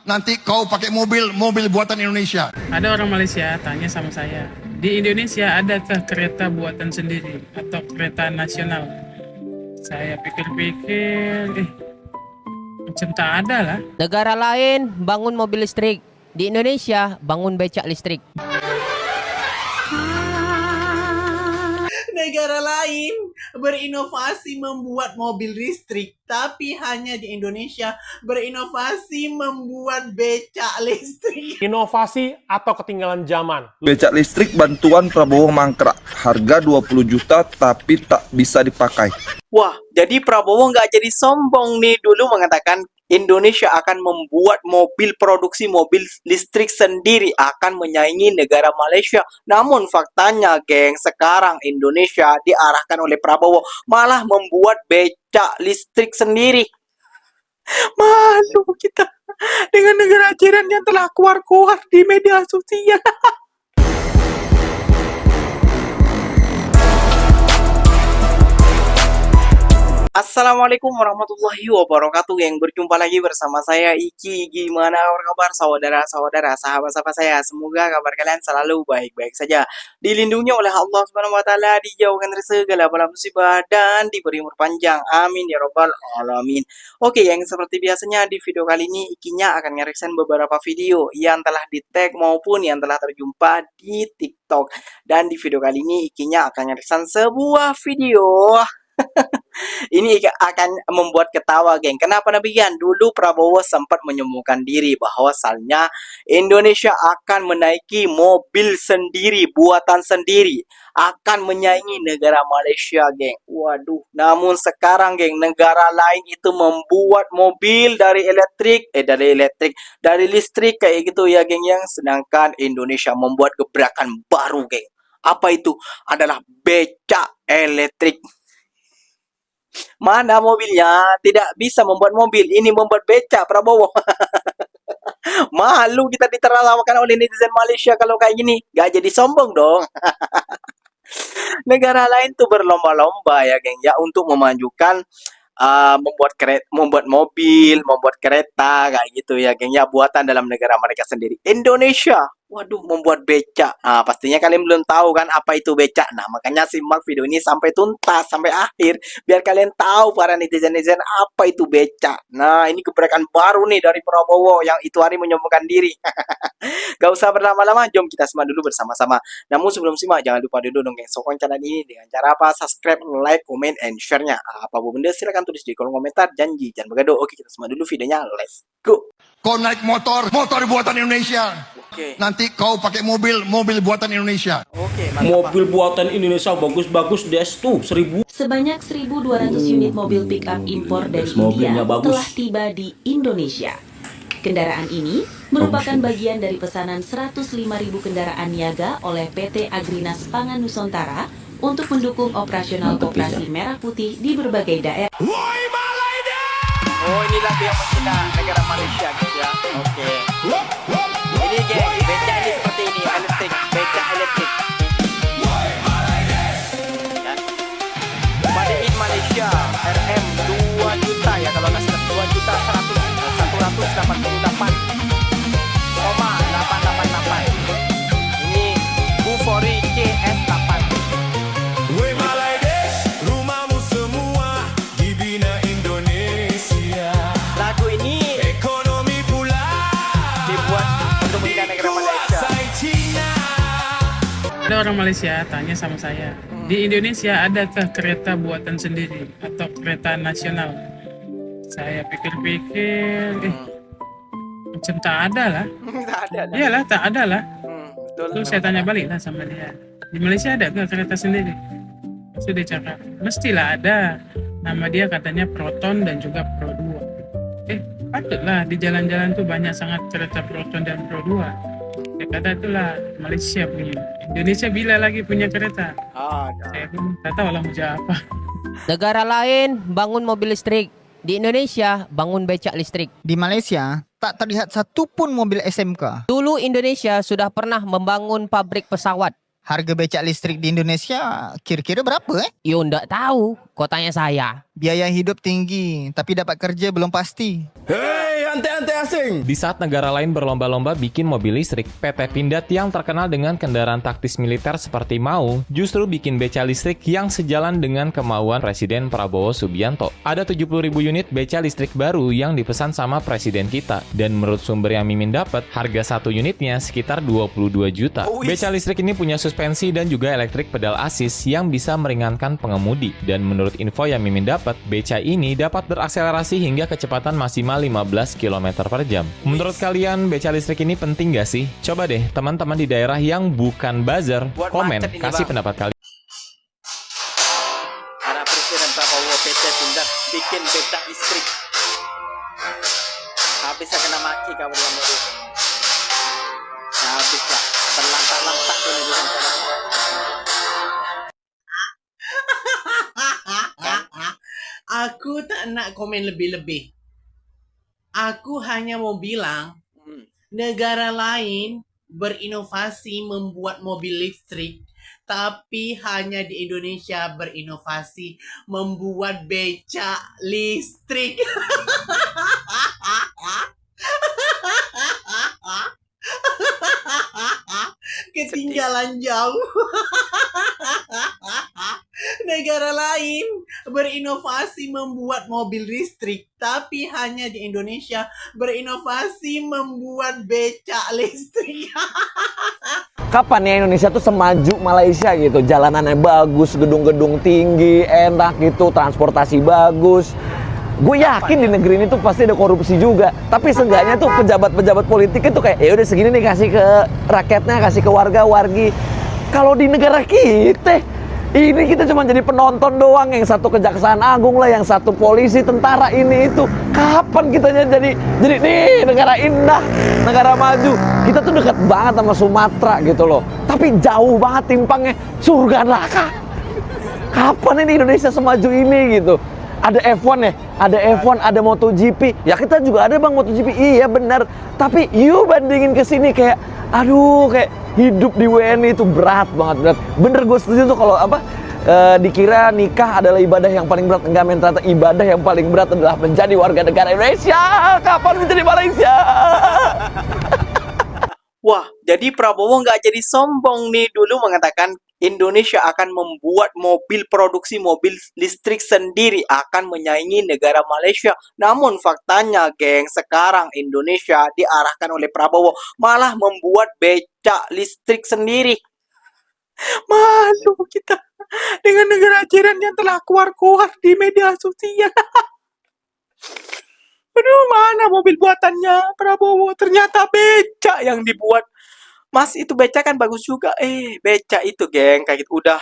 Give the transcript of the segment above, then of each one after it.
nanti kau pakai mobil buatan Indonesia. Ada orang Malaysia tanya sama saya, di Indonesia adakah kereta buatan sendiri atau kereta nasional? Saya pikir-pikir, macam tak ada lah. Negara lain bangun mobil listrik, di Indonesia bangun becak listrik. Negara lain berinovasi membuat mobil listrik, tapi hanya di Indonesia berinovasi membuat becak listrik. Inovasi atau ketinggalan zaman. Becak listrik bantuan Prabowo mangkrak. Harga 20 juta tapi tak bisa dipakai. Wah, jadi Prabowo nggak jadi sombong nih, dulu mengatakan Indonesia akan membuat produksi mobil listrik sendiri, akan menyaingi negara Malaysia. Namun faktanya, geng, sekarang Indonesia diarahkan oleh Prabowo malah membuat becak listrik sendiri. Malu kita dengan negara jiran yang telah keluar-keluar di media sosial. Assalamualaikum warahmatullahi wabarakatuh, yang berjumpa lagi bersama saya Iki. Gimana kabar saudara-saudara, sahabat-sahabat saya? Semoga kabar kalian selalu baik-baik saja, dilindungi oleh Allah Subhanahu wa taala, dijauhkan dari segala bala musibah dan diberi umur panjang. Amin ya robbal alamin. Oke, yang seperti biasanya di video kali ini Ikinya akan nge-reaction beberapa video yang telah di-tag maupun yang telah terjumpa di TikTok. Dan di video kali ini Ikinya akan nge-reaction sebuah video ini akan membuat ketawa, geng. Kenapa demikian? Dulu Prabowo sempat menyombongkan diri bahwasannya Indonesia akan menaiki mobil sendiri, buatan sendiri, akan menyaingi negara Malaysia, geng. Waduh. Namun sekarang, geng, negara lain itu membuat mobil dari listrik kayak gitu ya, geng. Yang sedangkan Indonesia membuat gebrakan baru, geng. Apa itu? Adalah becak elektrik. Mana mobilnya? Tidak bisa membuat mobil, ini membuat becak Prabowo. Malu kita ditertawakan oleh netizen Malaysia kalau kayak gini. Gak jadi sombong dong. Negara lain tuh berlomba-lomba ya, geng, ya, untuk memajukan membuat mobil, membuat kereta kayak gitu ya, geng, ya, buatan dalam negara mereka sendiri. Indonesia, waduh, membuat becak. Nah, pastinya kalian belum tahu kan apa itu becak. Nah, makanya simak video ini sampai tuntas, sampai akhir, biar kalian tahu para netizen-netizen apa itu becak. Nah, ini gebrakan baru nih dari Prabowo yang itu hari menyombongkan diri. Gak usah berlama-lama, jom kita simak dulu bersama-sama. Namun sebelum simak, jangan lupa dulu dong, geng, sokong channel ini dengan cara apa? Subscribe, like, comment, and share-nya. Apa benda silahkan tulis di kolom komentar. Janji, jangan begaduh. Oke, kita simak dulu videonya. Let's go. Kau naik motor buatan Indonesia. Oke. Nanti kau pakai mobil buatan Indonesia. Oke, Mobil buatan Indonesia bagus-bagus des tuh 1000. Sebanyak 1.200 unit mobil pick-up impor dari Mobilnya India bagus. telah tiba di Indonesia. Kendaraan ini merupakan bagian dari pesanan 105.000 kendaraan niaga oleh PT Agrinas Pangan Nusantara untuk mendukung operasional koperasi merah putih di berbagai daerah. Oh, inilah yang kita negara Malaysia, guys, ya. Oke. Ini, geng, becak ini seperti ini, elektrik, becak elektrik. Ya. Made in Malaysia, RM 2 juta ya, kalau nggak salah 2 juta 188,888. Ini Bufori CS8. Lagu ini dibuat untuk menjadi negara Malaysia. Ada orang Malaysia tanya sama saya, di Indonesia adakah kereta buatan sendiri atau kereta nasional? Saya pikir-pikir, macam tak ada lah. Tak ada lah. Iyalah, tak ada lah. Betul. Terus saya tanya balik lah sama dia, di Malaysia ada ke kereta sendiri? Sudah cakap, mestilah ada. Nama dia katanya Proton dan juga Pro 2. Patutlah di jalan-jalan tuh banyak sangat kereta Proton dan Pro 2. Dia kata itulah Malaysia punya. Indonesia bila lagi punya kereta? Ada. Saya pun tak tahu lah mau jawab apa. Negara lain bangun mobil listrik, di Indonesia bangun becak listrik. Di Malaysia, tak terlihat satupun mobil SMK. Dulu Indonesia sudah pernah membangun pabrik pesawat. Harga becak listrik di Indonesia kira-kira berapa Yo ndak tahu, kau tanya saya. Biaya hidup tinggi, tapi dapat kerja belum pasti. Hei ante-ante asing. Di saat negara lain berlomba-lomba bikin mobil listrik, PT Pindad yang terkenal dengan kendaraan taktis militer seperti MAU justru bikin beca listrik yang sejalan dengan kemauan Presiden Prabowo Subianto. Ada 70.000 unit beca listrik baru yang dipesan sama Presiden kita, dan menurut sumber yang Mimin dapat, harga satu unitnya sekitar 22 juta. Beca listrik ini punya suspensi dan juga elektrik pedal assist yang bisa meringankan pengemudi, dan menurut info yang Mimin dapat, beca ini dapat berakselerasi hingga kecepatan maksimal 15 km per jam. Menurut kalian, beca listrik ini penting gak sih? Coba deh teman-teman di daerah yang bukan buzzer, komen, kasih pendapat kalian. Ada Presiden Prabowo PT Pindad bikin beca listrik. Habis saya kena maki kamu yang baru. Habis lah, terlantak-lantak tuh nih. Aku tak nak komen lebih-lebih. Aku hanya mau bilang negara lain berinovasi membuat mobil listrik, tapi hanya di Indonesia berinovasi membuat beca listrik. Ketinggalan jauh. Negara lain berinovasi membuat mobil listrik, tapi hanya di Indonesia berinovasi membuat beca listrik. Kapan ya Indonesia tuh semaju Malaysia gitu? Jalanannya bagus, gedung-gedung tinggi, enak gitu, transportasi bagus. Gue yakin di negeri ini tuh pasti ada korupsi juga. Tapi seenggaknya tuh pejabat-pejabat politik itu kayak ya udah segini nih kasih ke rakyatnya, kasih ke warga-wargi. Kalau di negara kita ini kita cuma jadi penonton doang, yang satu kejaksaan agung lah, yang satu polisi, tentara, ini itu. Kapan kitanya jadi nih negara indah, negara maju. Kita tuh dekat banget sama Sumatera gitu loh. Tapi jauh banget timpangnya, surga neraka. Kapan ini Indonesia semaju ini gitu? Ada F1 ya, ada F1, ada MotoGP. Ya kita juga ada bang MotoGP, iya benar. Tapi you bandingin ke sini kayak, aduh kayak hidup di WNI itu berat banget. Bener gue setuju tuh kalau dikira nikah adalah ibadah yang paling berat. Enggak men, ternyata ibadah yang paling berat adalah menjadi warga negara Indonesia. Kapan menjadi Malaysia? Wah, jadi Prabowo nggak jadi sombong nih, dulu mengatakan Indonesia akan membuat produksi mobil listrik sendiri, akan menyaingi negara Malaysia. Namun faktanya, geng, sekarang Indonesia diarahkan oleh Prabowo malah membuat beca listrik sendiri. Malu kita dengan negara jiran yang telah keluar-keluar di media sosial. Aduh, mana mobil buatannya Prabowo? Ternyata beca yang dibuat. Mas, itu beca kan bagus juga. Beca itu, geng, kayak gitu. Udah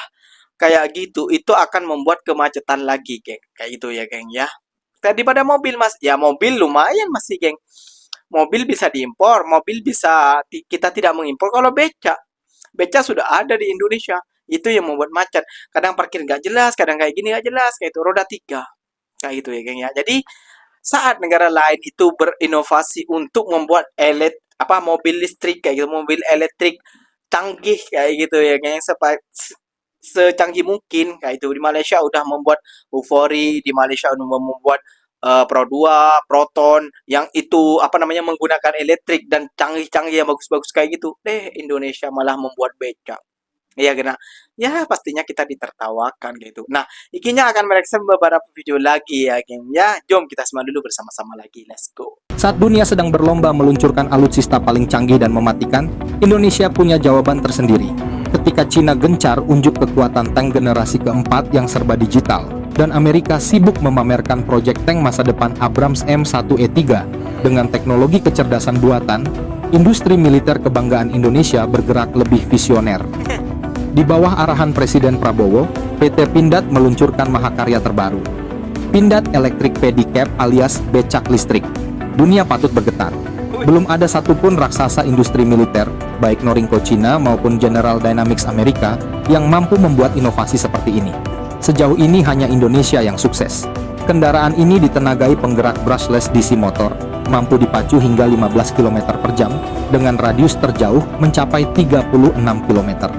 kayak gitu, itu akan membuat kemacetan lagi, geng. Kayak gitu ya, geng, ya. Daripada mobil, Mas. Ya, mobil lumayan masih, geng. Mobil bisa diimpor, mobil bisa kita tidak mengimpor. Kalau beca sudah ada di Indonesia. Itu yang membuat macet. Kadang parkir nggak jelas, kadang kayak gini nggak jelas. Kayak itu, roda 3. Kayak gitu ya, geng, ya. Jadi, saat negara lain itu berinovasi untuk membuat mobil listrik kayak gitu, mobil elektrik canggih kayak gitu ya, yang secanggih mungkin kayak itu. Di Malaysia udah membuat Ufori, di Malaysia udah membuat Pro 2, Proton yang itu menggunakan elektrik dan canggih-canggih yang bagus-bagus kayak gitu. Indonesia malah membuat beca. Iya, kena. Ya, pastinya kita ditertawakan gitu. Nah, ikinya akan mereaksi beberapa video lagi ya, geng. Ya, jom kita simak dulu bersama-sama lagi. Let's go. Saat dunia sedang berlomba meluncurkan alutsista paling canggih dan mematikan, Indonesia punya jawaban tersendiri. Ketika Cina gencar unjuk kekuatan tank generasi keempat yang serba digital, dan Amerika sibuk memamerkan proyek tank masa depan Abrams M1E3 dengan teknologi kecerdasan buatan, industri militer kebanggaan Indonesia bergerak lebih visioner. Di bawah arahan Presiden Prabowo, PT Pindad meluncurkan mahakarya terbaru, Pindad Electric Pedicab alias becak listrik. Dunia patut bergetar. Belum ada satupun raksasa industri militer, baik Norinco Cina maupun General Dynamics Amerika, yang mampu membuat inovasi seperti ini. Sejauh ini hanya Indonesia yang sukses. Kendaraan ini ditenagai penggerak brushless DC motor, mampu dipacu hingga 15 km per jam, dengan radius terjauh mencapai 36 km.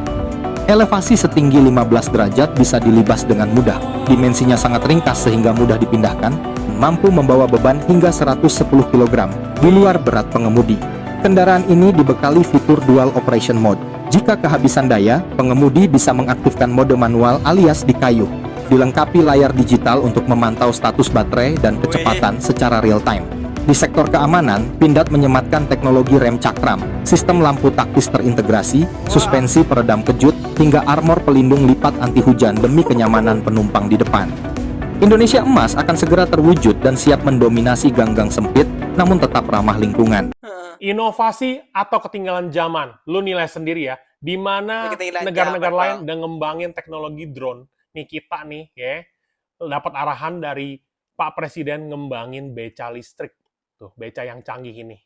Elevasi setinggi 15 derajat bisa dilibas dengan mudah. Dimensinya sangat ringkas sehingga mudah dipindahkan, mampu membawa beban hingga 110 kg di luar berat pengemudi. Kendaraan ini dibekali fitur Dual Operation Mode. Jika kehabisan daya, pengemudi bisa mengaktifkan mode manual alias dikayuh. Dilengkapi layar digital untuk memantau status baterai dan kecepatan secara real time. Di sektor keamanan, Pindad menyematkan teknologi rem cakram, sistem lampu taktis terintegrasi, suspensi peredam kejut, hingga armor pelindung lipat anti hujan demi kenyamanan penumpang di depan. Indonesia Emas akan segera terwujud dan siap mendominasi gang-gang sempit, namun tetap ramah lingkungan. Inovasi atau ketinggalan zaman, lu nilai sendiri ya, di mana negara-negara lain udah ngembangin teknologi drone. Nih kita nih ya, dapat arahan dari Pak Presiden ngembangin beca listrik. Tuh, beca yang canggih ini.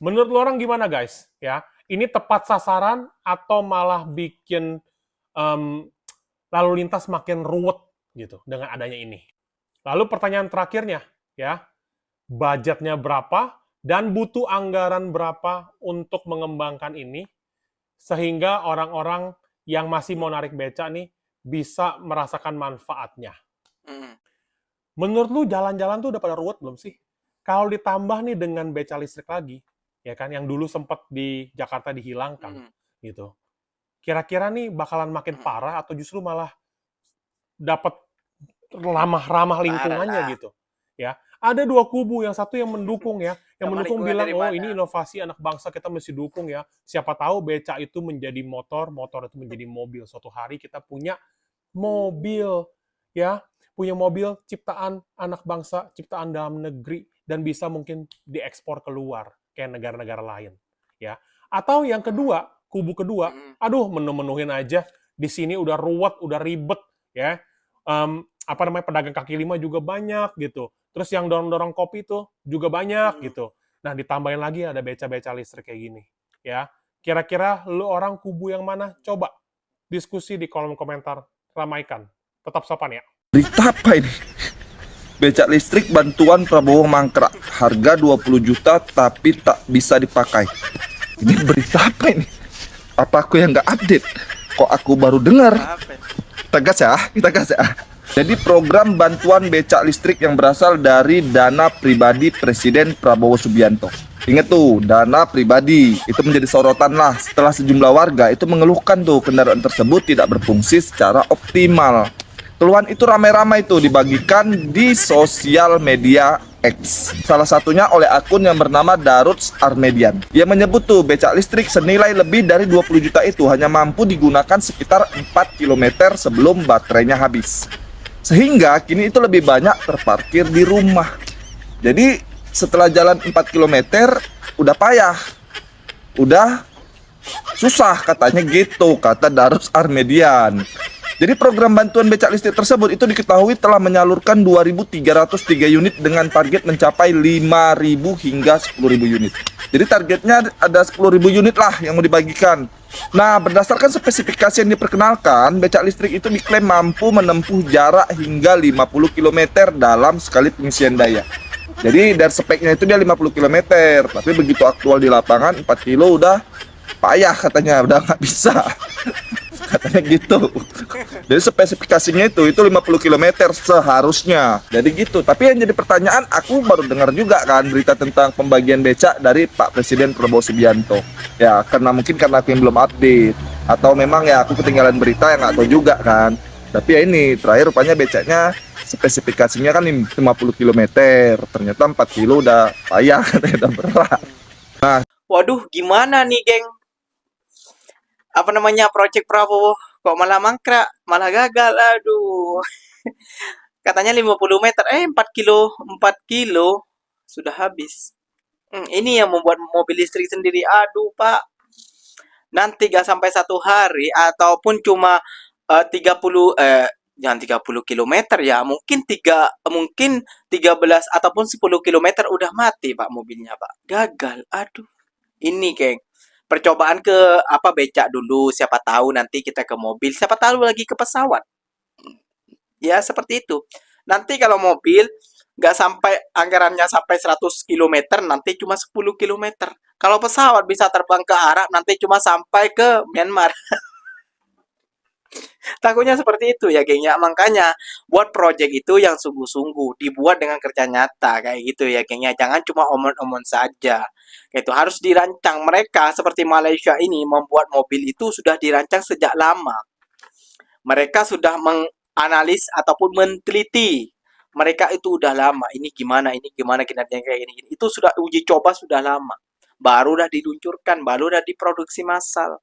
Menurut lu orang gimana guys? Ya, ini tepat sasaran atau malah bikin lalu lintas makin ruwet gitu dengan adanya ini. Lalu pertanyaan terakhirnya, ya, budgetnya berapa dan butuh anggaran berapa untuk mengembangkan ini sehingga orang-orang yang masih mau narik beca nih bisa merasakan manfaatnya. Menurut lu jalan-jalan tuh udah pada ruwet belum sih? Kalau ditambah nih dengan beca listrik lagi, ya kan, yang dulu sempat di Jakarta dihilangkan, gitu. Kira-kira nih bakalan makin parah atau justru malah dapat ramah lingkungannya gitu, ya. Ada dua kubu, yang satu yang mendukung ya, yang mendukung bilang, oh ini inovasi anak bangsa kita mesti dukung ya. Siapa tahu beca itu menjadi motor, motor itu menjadi mobil. Suatu hari kita punya mobil, ya, punya mobil ciptaan anak bangsa, ciptaan dalam negeri, dan bisa mungkin diekspor keluar kayak negara-negara lain, ya. Atau yang kedua, kubu kedua, aduh menu-menuhin aja di sini udah ruwet, udah ribet, ya. Pedagang kaki lima juga banyak gitu. Terus yang dorong-dorong kopi tuh juga banyak gitu. Nah, ditambahin lagi ada beca-beca listrik kayak gini, ya. Kira-kira lu orang kubu yang mana? Coba diskusi di kolom komentar, ramaikan. Tetap sopan ya. Berita apa ini? Becak listrik bantuan Prabowo mangkrak, harga 20 juta tapi tak bisa dipakai. Ini berita apa ini? Apa aku yang nggak update? Kok aku baru dengar? Tegas ya, tegas ya. Jadi program bantuan becak listrik yang berasal dari dana pribadi Presiden Prabowo Subianto. Ingat tuh, dana pribadi itu menjadi sorotan lah setelah sejumlah warga itu mengeluhkan tuh kendaraan tersebut tidak berfungsi secara optimal. Keluhan itu ramai-ramai tuh dibagikan di sosial media X. Salah satunya oleh akun yang bernama Daruts Armedian. Ia menyebut tuh becak listrik senilai lebih dari 20 juta itu hanya mampu digunakan sekitar 4 km sebelum baterainya habis. Sehingga kini itu lebih banyak terparkir di rumah. Jadi setelah jalan 4 km udah payah. Udah susah katanya gitu, kata Daruts Armedian. Jadi program bantuan becak listrik tersebut itu diketahui telah menyalurkan 2.303 unit dengan target mencapai 5.000 hingga 10.000 unit. Jadi targetnya ada 10.000 unit lah yang mau dibagikan. Nah, berdasarkan spesifikasi yang diperkenalkan, becak listrik itu diklaim mampu menempuh jarak hingga 50 km dalam sekali pengisian daya. Jadi dari speknya itu dia 50 km, tapi begitu aktual di lapangan 4 kilo udah payah katanya, udah nggak bisa. Katanya gitu. Jadi spesifikasinya itu 50 km seharusnya. Jadi gitu. Tapi yang jadi pertanyaan, aku baru dengar juga kan berita tentang pembagian becak dari Pak Presiden Prabowo Subianto. Ya, karena mungkin karena aku yang belum update, atau memang ya aku ketinggalan berita yang nggak tahu juga kan. Tapi ya ini terakhir rupanya becaknya spesifikasinya kan 50 km. Ternyata 4 kilo udah payah, katanya udah berat. Nah, waduh, gimana nih, geng? Apa namanya, Project Prabowo kok malah mangkrak, malah gagal, aduh. Katanya 50 meter, 4 kilo sudah habis. Ini yang membuat mobil listrik sendiri, aduh Pak. Nanti gak sampai 1 hari, ataupun cuma jangan 30 km ya, mungkin 13 ataupun 10 km udah mati Pak mobilnya Pak. Gagal, aduh. Ini geng, percobaan ke becak dulu, siapa tahu nanti kita ke mobil, siapa tahu lagi ke pesawat. Ya seperti itu. Nanti kalau mobil nggak sampai anggarannya sampai 100 km, nanti cuma 10 km. Kalau pesawat bisa terbang ke Arab, nanti cuma sampai ke Myanmar. Takutnya seperti itu ya, geng ya. Makanya buat project itu yang sungguh-sungguh, dibuat dengan kerja nyata kayak gitu ya, geng ya. Jangan cuma omong-omong saja. Itu harus dirancang. Mereka seperti Malaysia ini membuat mobil itu sudah dirancang sejak lama. Mereka sudah menganalisis ataupun meneliti. Mereka itu udah lama. Ini gimana kinerjanya kayak gini. Itu sudah uji coba sudah lama. Baru udah diluncurkan, baru udah diproduksi massal.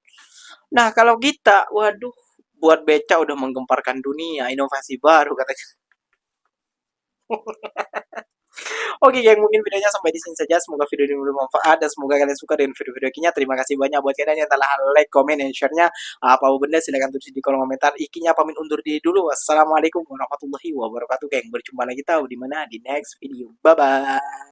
Nah, kalau kita, waduh, buat beca udah menggemparkan dunia, inovasi baru katanya. Oke, geng, mungkin videonya sampai di sini saja. Semoga video ini bermanfaat dan semoga kalian suka dengan video-video Ikinya. Terima kasih banyak buat kalian yang telah like, comment, dan share-nya. Apa benda silahkan tulis di kolom komentar. Ikinya pamit undur diri dulu. Wassalamualaikum warahmatullahi wabarakatuh, geng. Berjumpa lagi tahu di mana di next video. Bye bye.